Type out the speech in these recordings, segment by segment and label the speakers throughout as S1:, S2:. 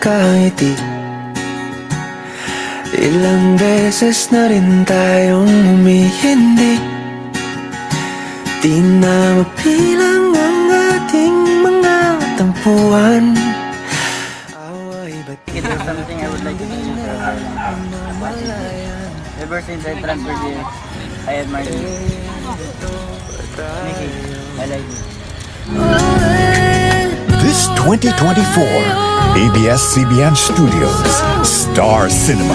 S1: nakangiti. Ilang beses na rin tayong humihindi. Di na mapilang ang ating mga tampuhan. Away ba't
S2: It is something I would like to tell you for ever since I transferred here, I admire you. Nikki, I like you.
S3: This 2024, ABS-CBN Studios, Star Cinema,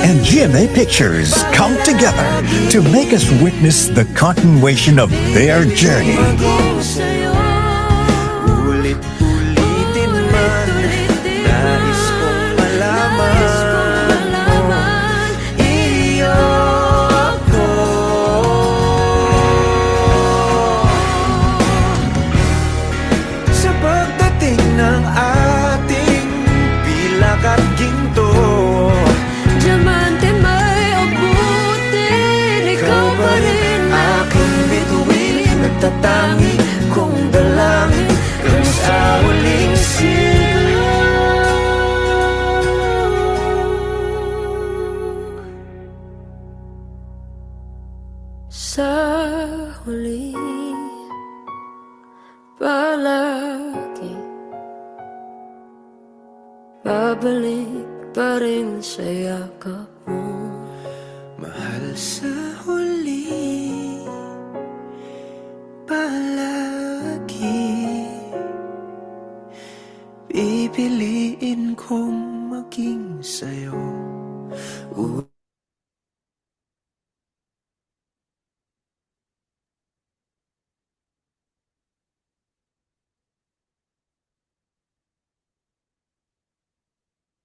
S3: and GMA Pictures come together to make us witness the continuation of their journey.
S1: Ulit-ulitin man, nais kong malaman iyo ako. Sa pagdating ng ating pilak at ginto,
S4: Diamante may abutin, ikaw pa rin
S1: aking bituin, nagtatangi kong dalangin kung sa huling
S4: sa huli palagi babalik pa rin sa yakap mo.
S1: mahal sa huli palagi pipiliin kong maging sa'yo.